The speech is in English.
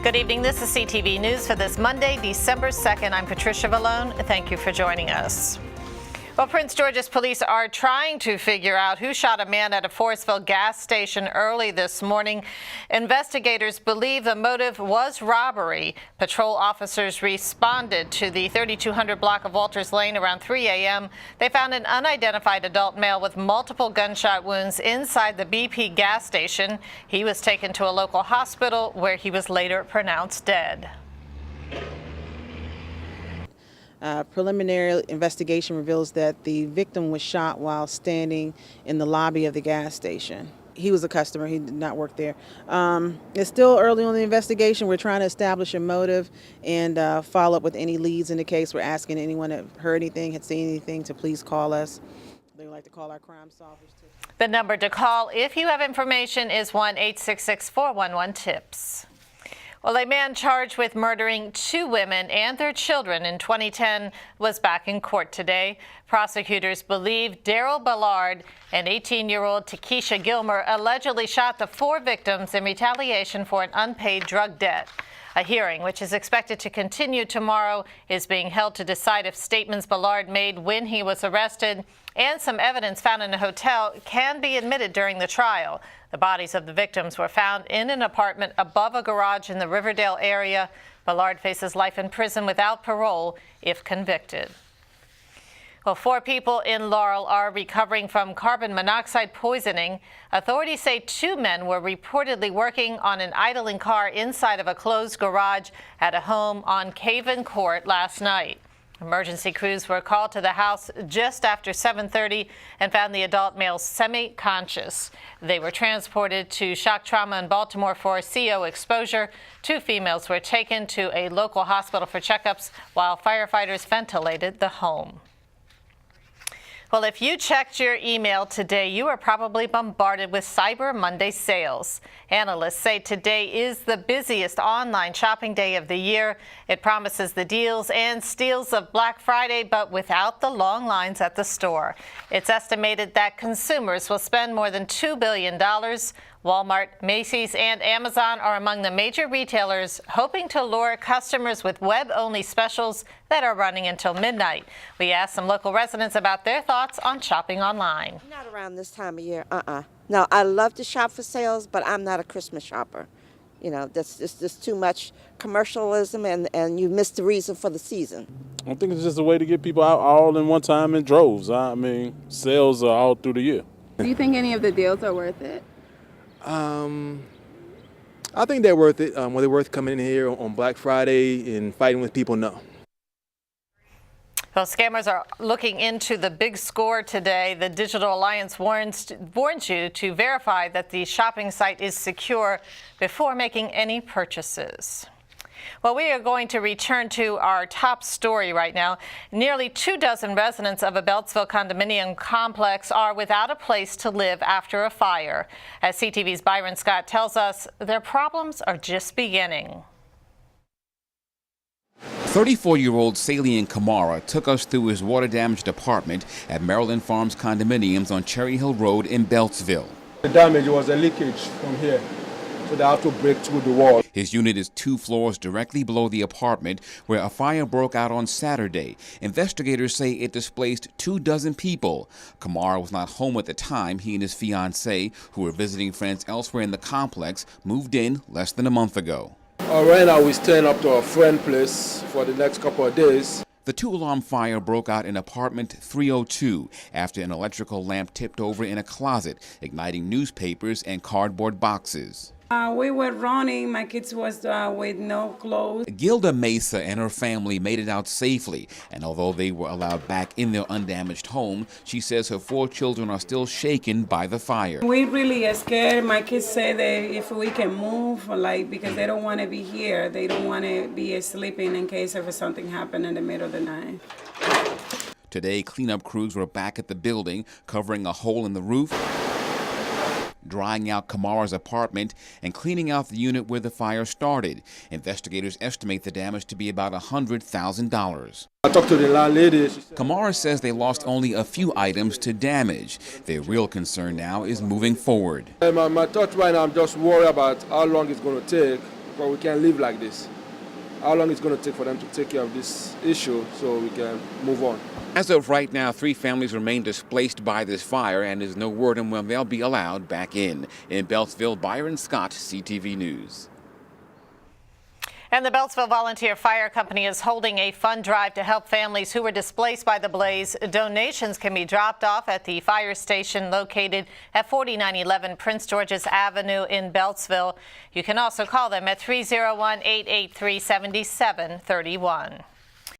Good evening. This is CTV News for this Monday, December 2nd. I'm Patricia Vallone. Thank you for joining us. Well, Prince George's police are trying to figure out who shot a man at a Forestville gas station early this morning. Investigators believe the motive was robbery. Patrol officers responded to the 3200 block of Walters Lane around 3 a.m. They found an unidentified adult male with multiple gunshot wounds inside the BP gas station. He was taken to a local hospital where he was later pronounced dead. Preliminary investigation reveals that the victim was shot while standing in the lobby of the gas station. He was a customer. He did not work there. It's still early on in the investigation. We're trying to establish a motive and follow up with any leads in the case. We're asking anyone that heard anything, had seen anything, to please call us. They would like to call our crime solvers too. The number to call if you have information is 1-866-411-TIPS. Well, a man charged with murdering 2 women and their children in 2010 was back in court today. Prosecutors believe Daryl Ballard and 18-year-old Takesha Gilmer allegedly shot the 4 victims in retaliation for an unpaid drug debt. A hearing, which is expected to continue tomorrow, is being held to decide if statements Ballard made when he was arrested and some evidence found in a hotel can be admitted during the trial. The bodies of the victims were found in an apartment above a garage in the Riverdale area. Ballard faces life in prison without parole if convicted. Well, 4 people in Laurel are recovering from carbon monoxide poisoning. Authorities say 2 men were reportedly working on an idling car inside of a closed garage at a home on Caven Court last night. Emergency crews were called to the house just after 7:30 and found the adult male semi-conscious. They were transported to shock trauma in Baltimore for CO exposure. 2 females were taken to a local hospital for checkups while firefighters ventilated the home. Well, if you checked your email today, you are probably bombarded with Cyber Monday sales. Analysts say today is the busiest online shopping day of the year. It promises the deals and steals of Black Friday, but without the long lines at the store. It's estimated that consumers will spend more than $2 billion. Walmart, Macy's, and Amazon are among the major retailers hoping to lure customers with web-only specials that are running until midnight. We asked some local residents about their thoughts on shopping online. Not around this time of year, No, I love to shop for sales, but I'm not a Christmas shopper. You know, that's just too much commercialism, and you miss the reason for the season. I think it's just a way to get people out all in one time in droves. I mean, sales are all through the year. Do you think any of the deals are worth it? I think they're worth it. Were they worth coming in here on Black Friday and fighting with people? No. Well, scammers are looking into the big score today. The Digital Alliance warns you to verify that the shopping site is secure before making any purchases. Well, we are going to return to our top story right now. Nearly 24 residents of a Beltsville condominium complex are without a place to live after a fire. As CTV's Byron Scott tells us, their problems are just beginning. 34-year-old Salian Kamara took us through his water-damaged apartment at Maryland Farms Condominiums on Cherry Hill Road in Beltsville. The damage was a leakage from here, so they have to break through the wall. His unit is 2 floors directly below the apartment where a fire broke out on Saturday. Investigators say it displaced 24 people. Kamara was not home at the time. He and his fiancée, who were visiting friends elsewhere in the complex, moved in less than a month ago. Right now we're staying up to a friend's place for the next couple of days. The 2-alarm fire broke out in apartment 302 after an electrical lamp tipped over in a closet, igniting newspapers and cardboard boxes. We were running. My kids was with no clothes. Gilda Mesa and her family made it out safely, and although they were allowed back in their undamaged home, she says her 4 children are still shaken by the fire. We really are scared. My kids say that if we can move, because they don't want to be here. They don't want to be sleeping in case if something happened in the middle of the night. Today, cleanup crews were back at the building, covering a hole in the roof, drying out Kamara's apartment, and cleaning out the unit where the fire started. Investigators estimate the damage to be about $100,000. I talked to the landlady. Kamara says they lost only a few items to damage. Their real concern now is moving forward. My thought right now, I'm just worried about how long it's going to take but we can't live like this. How long it's going to take for them to take care of this issue so we can move on? As of right now, 3 families remain displaced by this fire, and there's no word on when they'll be allowed back in. In Beltsville, Byron Scott, CTV News. And the Beltsville Volunteer Fire Company is holding a fund drive to help families who were displaced by the blaze. Donations can be dropped off at the fire station located at 4911 Prince George's Avenue in Beltsville. You can also call them at 301-883-7731.